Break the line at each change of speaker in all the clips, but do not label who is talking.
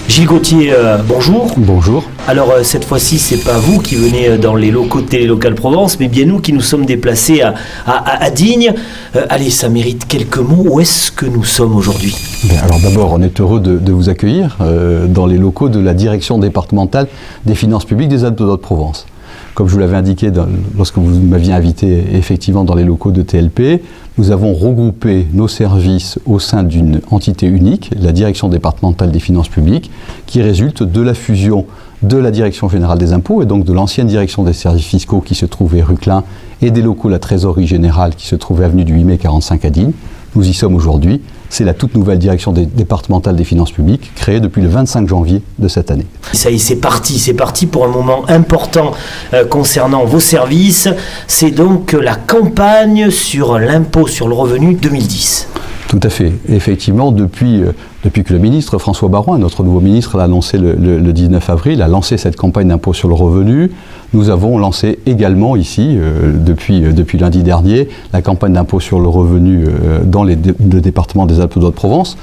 Gilles Gauthier, bonjour.
Bonjour.
Alors cette fois-ci, c'est pas vous qui venez dans les locaux de Télé-Locale Provence, mais bien nous qui nous sommes déplacés à Digne. Allez, ça mérite quelques mots. Où est-ce que nous sommes aujourd'hui ?
Alors d'abord, on est heureux de vous accueillir dans les locaux de la direction départementale des finances publiques des Alpes-de-Haute-Provence. Comme je vous l'avais indiqué lorsque vous m'aviez invité effectivement dans les locaux de TLP, nous avons regroupé nos services au sein d'une entité unique, la direction départementale des finances publiques, qui résulte de la fusion de la direction générale des impôts et donc de l'ancienne direction des services fiscaux qui se trouvait rue Klein et des locaux de la trésorerie générale qui se trouvait avenue du 8 mai 45 à Digne. Nous y sommes aujourd'hui. C'est la toute nouvelle direction départementale des finances publiques, créée depuis le 25 janvier de cette année.
Ça y est, c'est parti pour un moment important concernant vos services. C'est donc la campagne sur l'impôt sur le revenu 2010.
Tout à fait. Effectivement, depuis que le ministre François Baroin, notre nouveau ministre, l'a annoncé le 19 avril, a lancé cette campagne d'impôt sur le revenu, nous avons lancé également ici, depuis lundi dernier, la campagne d'impôt sur le revenu dans le département des Alpes-de-Haute-Provence.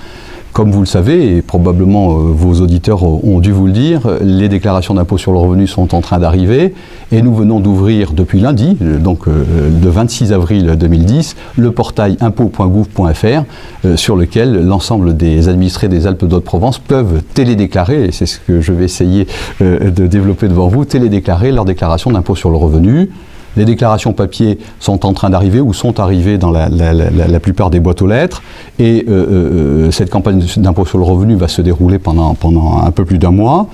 Comme vous le savez, et probablement vos auditeurs ont dû vous le dire, les déclarations d'impôt sur le revenu sont en train d'arriver et nous venons d'ouvrir depuis lundi, donc le 26 avril 2010, le portail impôt.gouv.fr sur lequel l'ensemble des administrés des Alpes-de-Haute-Provence peuvent télédéclarer, et c'est ce que je vais essayer de développer devant vous, télédéclarer leur déclaration d'impôt sur le revenu. Les déclarations papier sont en train d'arriver ou sont arrivées dans la plupart des boîtes aux lettres et cette campagne d'impôt sur le revenu va se dérouler pendant un peu plus d'un mois.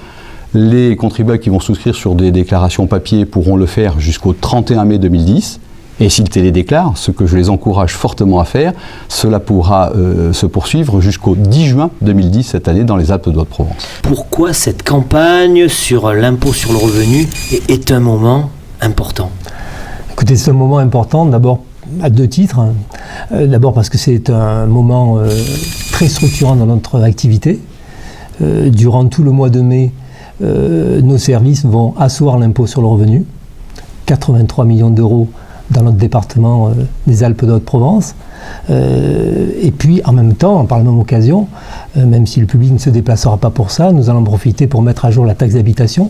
Les contribuables qui vont souscrire sur des déclarations papier pourront le faire jusqu'au 31 mai 2010 et s'ils télédéclarent, ce que je les encourage fortement à faire, cela pourra se poursuivre jusqu'au 10 juin 2010 cette année dans les Alpes-de-Haute-Provence.
Pourquoi cette campagne sur l'impôt sur le revenu est un moment important ?
Écoutez, c'est un moment important, d'abord à deux titres. D'abord parce que c'est un moment très structurant dans notre activité. Durant tout le mois de mai, nos services vont asseoir l'impôt sur le revenu. 83 millions d'euros dans notre département des Alpes-de-Haute-Provence. Et puis en même temps, par la même occasion, même si le public ne se déplacera pas pour ça, nous allons profiter pour mettre à jour la taxe d'habitation.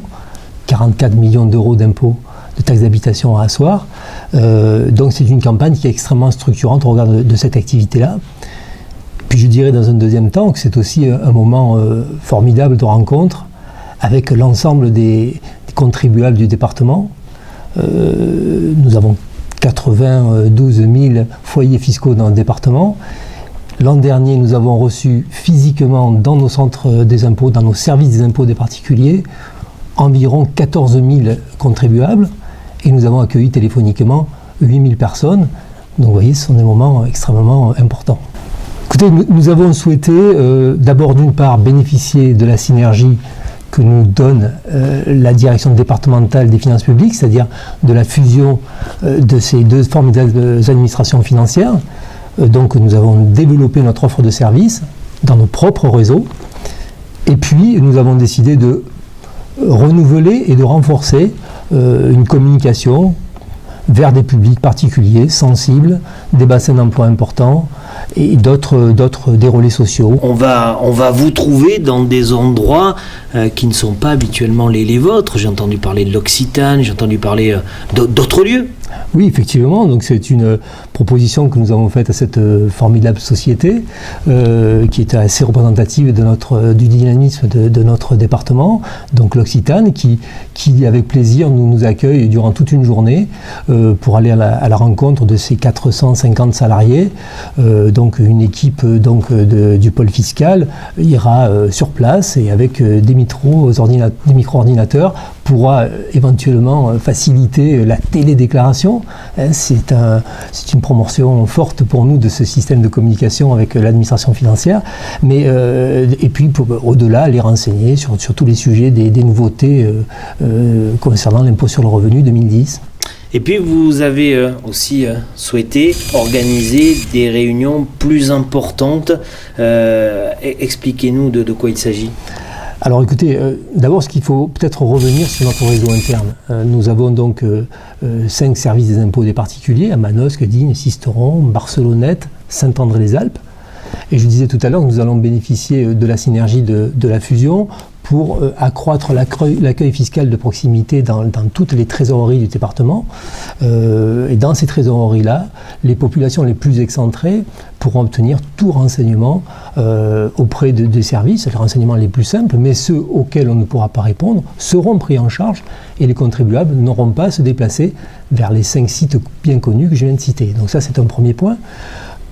44 millions d'euros d'impôts de taxes d'habitation à asseoir. Donc c'est une campagne qui est extrêmement structurante au regard de cette activité-là. Puis je dirais dans un deuxième temps que c'est aussi un moment formidable de rencontre avec l'ensemble des contribuables du département. Nous avons 92 000 foyers fiscaux dans le département. L'an dernier, nous avons reçu physiquement dans nos centres des impôts, dans nos services des impôts des particuliers, environ 14 000 contribuables. Et nous avons accueilli téléphoniquement 8000 personnes. Donc vous voyez, ce sont des moments extrêmement importants. Écoutez, nous avons souhaité d'abord d'une part bénéficier de la synergie que nous donne la direction départementale des finances publiques, c'est-à-dire de la fusion de ces deux formidables administrations financières. Donc nous avons développé notre offre de services dans nos propres réseaux. Et puis nous avons décidé de renouveler et de renforcer une communication vers des publics particuliers, sensibles, des bassins d'emploi importants et des relais sociaux.
On va vous trouver dans des endroits qui ne sont pas habituellement les vôtres. J'ai entendu parler de l'Occitane, j'ai entendu parler d'autres lieux.
Oui, effectivement. Donc c'est une proposition que nous avons faite à cette formidable société qui est assez représentative du dynamisme de notre département. Donc l'Occitane qui avec plaisir nous accueille durant toute une journée pour aller à la rencontre de ces 450 salariés. Donc une équipe du pôle fiscal ira sur place et avec des micro-ordinateurs pourra éventuellement faciliter la télédéclaration. C'est une promotion forte pour nous de ce système de communication avec l'administration financière, et puis au-delà aller renseigner sur tous les sujets des nouveautés concernant l'impôt sur le revenu 2010.
Et puis vous avez aussi souhaité organiser des réunions plus importantes. Expliquez-nous de quoi il s'agit.
Alors écoutez, d'abord ce qu'il faut peut-être revenir sur notre réseau interne. Nous avons donc 5 services des impôts des particuliers à Manosque, Digne, Sisteron, Barcelonnette, Saint-André-les-Alpes. Et je disais tout à l'heure que nous allons bénéficier de la synergie de la fusion pour accroître l'accueil fiscal de proximité dans toutes les trésoreries du département. Et dans ces trésoreries-là, les populations les plus excentrées pourront obtenir tout renseignement auprès des services, les renseignements les plus simples, mais ceux auxquels on ne pourra pas répondre seront pris en charge et les contribuables n'auront pas à se déplacer vers les 5 sites bien connus que je viens de citer. Donc ça, c'est un premier point.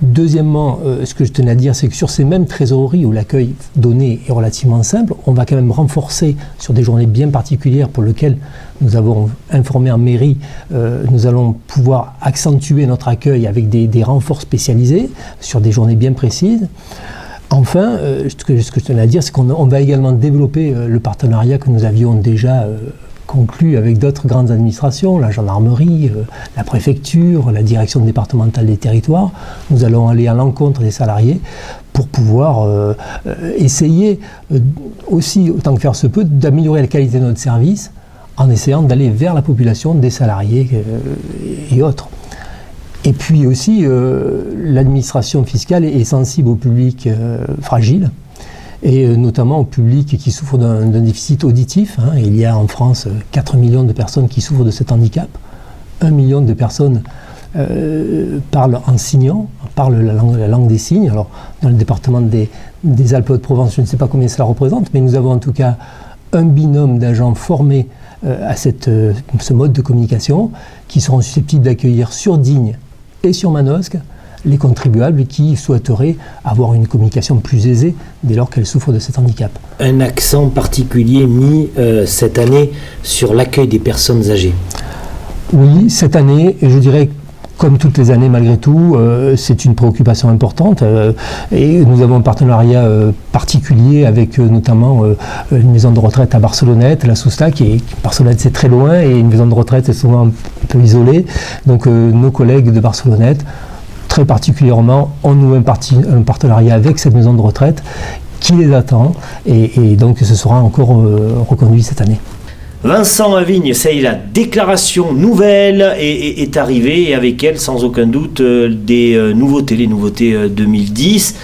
Deuxièmement, ce que je tenais à dire, c'est que sur ces mêmes trésoreries où l'accueil donné est relativement simple, on va quand même renforcer sur des journées bien particulières pour lesquelles nous avons informé en mairie, nous allons pouvoir accentuer notre accueil avec des renforts spécialisés sur des journées bien précises. Enfin, ce que je tenais à dire, c'est qu'on va également développer le partenariat que nous avions déjà conclu avec d'autres grandes administrations, la gendarmerie, la préfecture, la direction départementale des territoires. Nous allons aller à l'encontre des salariés pour pouvoir essayer aussi, autant que faire se peut, d'améliorer la qualité de notre service en essayant d'aller vers la population des salariés et autres. Et puis aussi, l'administration fiscale est sensible au public fragile, et notamment au public qui souffre d'un déficit auditif. Il y a en France 4 millions de personnes qui souffrent de cet handicap. 1 million de personnes parlent en signant, parlent la langue des signes. Alors, dans le département des Alpes-de-Provence, je ne sais pas combien cela représente, mais nous avons en tout cas un binôme d'agents formés à ce mode de communication qui seront susceptibles d'accueillir sur Digne et sur Manosque les contribuables qui souhaiteraient avoir une communication plus aisée dès lors qu'elles souffrent de cet handicap.
Un accent particulier mis cette année sur l'accueil des personnes âgées.
Oui, cette année, et je dirais comme toutes les années malgré tout, c'est une préoccupation importante et nous avons un partenariat particulier avec notamment une maison de retraite à Barcelonnette, la Soustac, et Barcelonnette c'est très loin et une maison de retraite est souvent un peu isolée. Donc nos collègues de Barcelonnette, très particulièrement, ont noué un partenariat avec cette maison de retraite qui les attend et donc ce sera encore reconduit cette année.
Vincent Avigne, ça y est, la déclaration nouvelle est arrivée et avec elle, sans aucun doute, des nouveautés, les nouveautés 2010.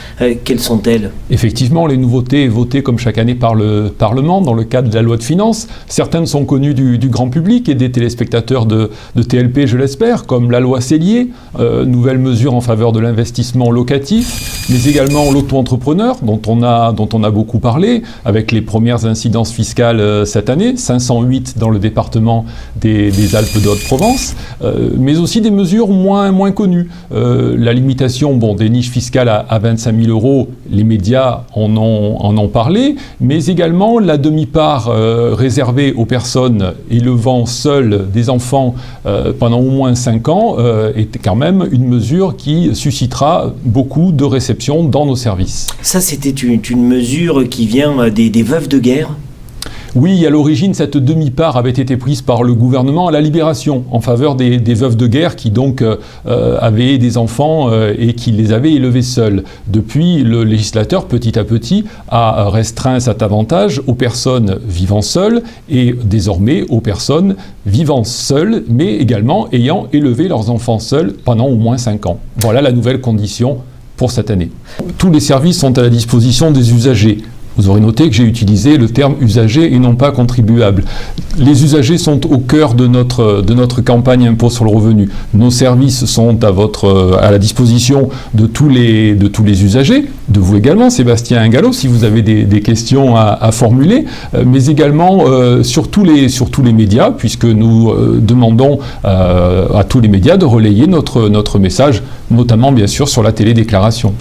Quelles sont-elles ?
Effectivement, les nouveautés votées comme chaque année par le Parlement dans le cadre de la loi de finances. Certaines sont connues du grand public et des téléspectateurs de TLP, je l'espère, comme la loi Cellier, nouvelle mesure en faveur de l'investissement locatif, mais également l'auto-entrepreneur, dont on a beaucoup parlé, avec les premières incidences fiscales cette année, 508 dans le département des Alpes-de-Haute-Provence, mais aussi des mesures moins connues. La limitation des niches fiscales à 25 000 €, les médias en ont parlé, mais également la demi-part réservée aux personnes élevant seules des enfants pendant au moins 5 ans est quand même une mesure qui suscitera beaucoup de réception dans nos services.
Ça, c'était une mesure qui vient des veuves de guerre ?
Oui, à l'origine, cette demi-part avait été prise par le gouvernement à la Libération, en faveur des veuves de guerre qui donc avaient des enfants et qui les avaient élevés seuls. Depuis, le législateur, petit à petit, a restreint cet avantage aux personnes vivant seules et désormais aux personnes vivant seules, mais également ayant élevé leurs enfants seuls pendant au moins 5 ans. Voilà la nouvelle condition pour cette année. Tous les services sont à la disposition des usagers. Vous aurez noté que j'ai utilisé le terme usager et non pas contribuable. Les usagers sont au cœur de notre campagne impôt sur le revenu. Nos services sont à la disposition de tous les usagers, de vous également, Sébastien Gallo, si vous avez des questions à formuler, mais également sur tous les médias, puisque nous demandons à tous les médias de relayer notre message, notamment bien sûr sur la télédéclaration.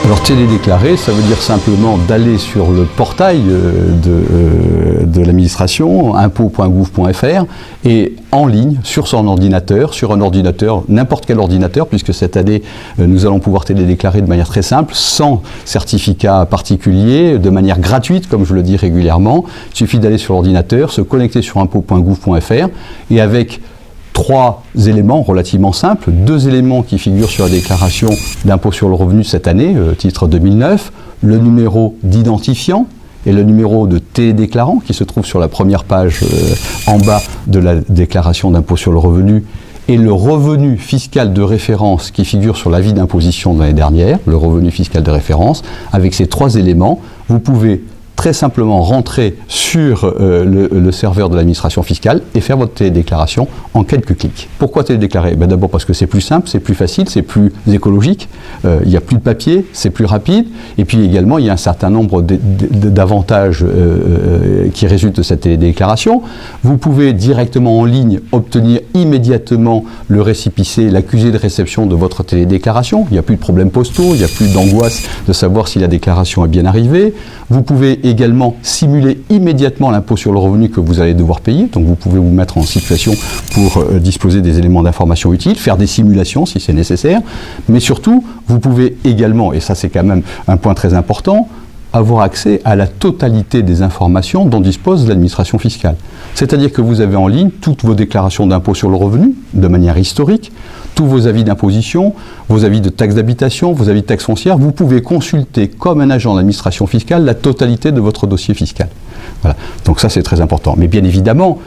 Alors télédéclarer, ça veut dire simplement d'aller sur le portail de l'administration, impôt.gouv.fr, et en ligne, sur son ordinateur, sur un ordinateur, n'importe quel ordinateur, puisque cette année, nous allons pouvoir télédéclarer de manière très simple, sans certificat particulier, de manière gratuite, comme je le dis régulièrement. Il suffit d'aller sur l'ordinateur, se connecter sur impôt.gouv.fr, et avec 3 éléments relativement simples, 2 éléments qui figurent sur la déclaration d'impôt sur le revenu cette année, titre 2009, le numéro d'identifiant et le numéro de télédéclarant qui se trouve sur la première page en bas de la déclaration d'impôt sur le revenu, et le revenu fiscal de référence qui figure sur l'avis d'imposition de l'année dernière, le revenu fiscal de référence. Avec ces 3 éléments, vous pouvez très simplement rentrer sur le serveur de l'administration fiscale et faire votre télédéclaration en quelques clics. Pourquoi télédéclarer? D'abord parce que c'est plus simple, c'est plus facile, c'est plus écologique, il n'y a plus de papier, c'est plus rapide, et puis également il y a un certain nombre d'avantages qui résultent de cette télédéclaration. Vous pouvez directement en ligne obtenir immédiatement le récépissé, l'accusé de réception de votre télédéclaration. Il n'y a plus de problèmes postaux, il n'y a plus d'angoisse de savoir si la déclaration est bien arrivée. Vous pouvez également simuler immédiatement l'impôt sur le revenu que vous allez devoir payer. Donc vous pouvez vous mettre en situation pour disposer des éléments d'information utiles, faire des simulations si c'est nécessaire. Mais surtout, vous pouvez également, et ça c'est quand même un point très important, avoir accès à la totalité des informations dont dispose l'administration fiscale. C'est-à-dire que vous avez en ligne toutes vos déclarations d'impôt sur le revenu, de manière historique, tous vos avis d'imposition, vos avis de taxes d'habitation, vos avis de taxes foncières. Vous pouvez consulter comme un agent de l'administration fiscale la totalité de votre dossier fiscal. Voilà. Donc ça c'est très important. Mais bien évidemment,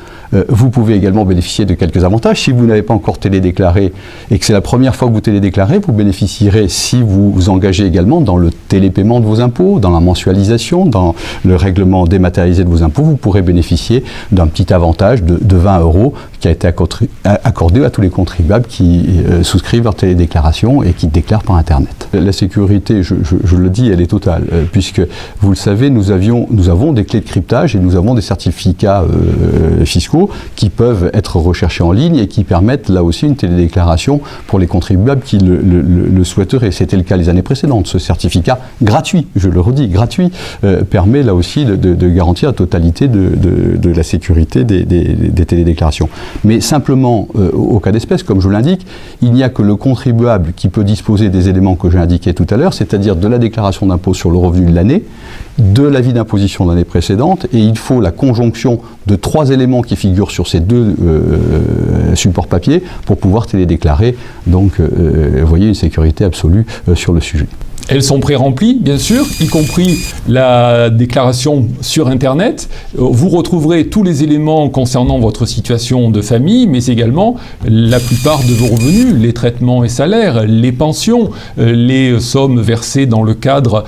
vous pouvez également bénéficier de quelques avantages. Si vous n'avez pas encore télédéclaré et que c'est la première fois que vous télédéclarez, vous bénéficierez, si vous vous engagez également dans le télépaiement de vos impôts, dans la mensualisation, dans le règlement dématérialisé de vos impôts, vous pourrez bénéficier d'un petit avantage de 20 € qui a été accordé à tous les contribuables qui souscrivent leur télédéclaration et qui déclarent par Internet. La sécurité, je le dis, elle est totale, puisque vous le savez, nous avons des clés de cryptage et nous avons des certificats fiscaux qui peuvent être recherchés en ligne et qui permettent là aussi une télédéclaration pour les contribuables qui le souhaiteraient. C'était le cas les années précédentes. Ce certificat gratuit, je le redis, gratuit, permet là aussi de garantir la totalité de la sécurité des télédéclarations. Mais simplement, au cas d'espèce, comme je l'indique, il n'y a que le contribuable qui peut disposer des éléments que j'ai indiqués tout à l'heure, c'est-à-dire de la déclaration d'impôt sur le revenu de l'année, de l'avis d'imposition de l'année précédente, et il faut la conjonction de 3 éléments qui figurent sur ces 2 supports papier pour pouvoir télédéclarer. Donc, vous voyez, une sécurité absolue sur le sujet.
Elles sont pré-remplies, bien sûr, y compris la déclaration sur Internet. Vous retrouverez tous les éléments concernant votre situation de famille, mais également la plupart de vos revenus, les traitements et salaires, les pensions, les sommes versées dans le cadre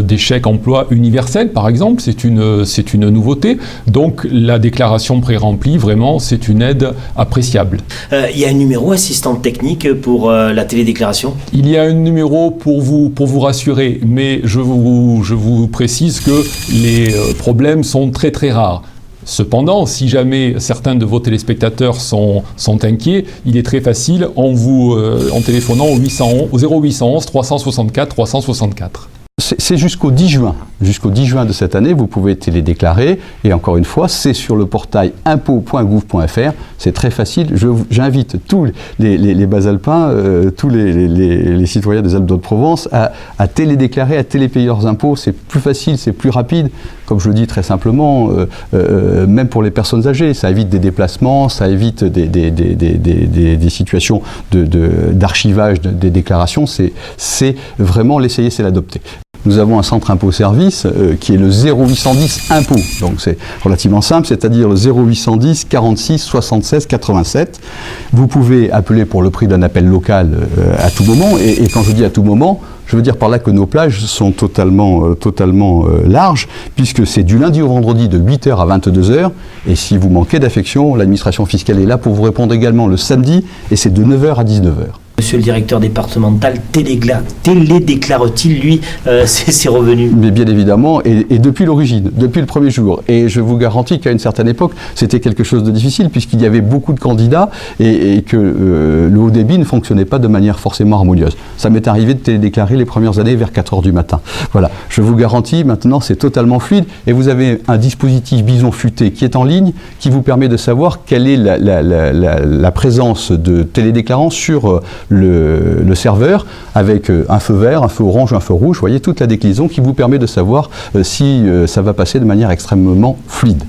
des chèques emploi universels, par exemple. C'est une nouveauté. Donc, la déclaration pré-remplie, vraiment, c'est une aide appréciable.
Il y a un numéro assistante technique pour la télédéclaration? Il
y a un numéro pour vous rassurer, mais je vous précise que les problèmes sont très très rares. Cependant, si jamais certains de vos téléspectateurs sont inquiets, il est très facile en téléphonant au 0811 364 364.
C'est jusqu'au 10 juin. Jusqu'au 10 juin de cette année, vous pouvez télédéclarer. Et encore une fois, c'est sur le portail impôt.gouv.fr. C'est très facile. J'invite tous les Basalpins, tous les citoyens des Alpes-de-Haute-Provence à télédéclarer, à télépayer leurs impôts. C'est plus facile, c'est plus rapide. Comme je le dis très simplement, même pour les personnes âgées, ça évite des déplacements, ça évite des situations d'archivage des déclarations. C'est vraiment l'essayer, c'est l'adopter. Nous avons un centre impôt-service qui est le 0810 impôt. Donc c'est relativement simple, c'est-à-dire le 0810 46 76 87. Vous pouvez appeler pour le prix d'un appel local à tout moment. Et quand je dis à tout moment, je veux dire par là que nos plages sont totalement larges, puisque c'est du lundi au vendredi de 8h à 22h. Et si vous manquez d'affection, l'administration fiscale est là pour vous répondre également le samedi, et c'est de 9h à 19h.
Monsieur le directeur départemental, télédéclare-t-il, lui, ses revenus? Mais bien évidemment, et depuis l'origine, depuis le premier jour. Et je vous garantis qu'à une certaine époque, c'était quelque chose de difficile, puisqu'il y avait beaucoup de candidats et que le haut débit ne fonctionnait pas de manière forcément harmonieuse. Ça m'est arrivé de télédéclarer les premières années vers 4h du matin. Voilà, je vous garantis, maintenant, c'est totalement fluide. Et vous avez un dispositif Bison Futé qui est en ligne, qui vous permet de savoir quelle est la présence de télédéclarants sur le serveur, avec un feu vert, un feu orange, un feu rouge. Vous voyez toute la déclinaison qui vous permet de savoir si ça va passer de manière extrêmement fluide.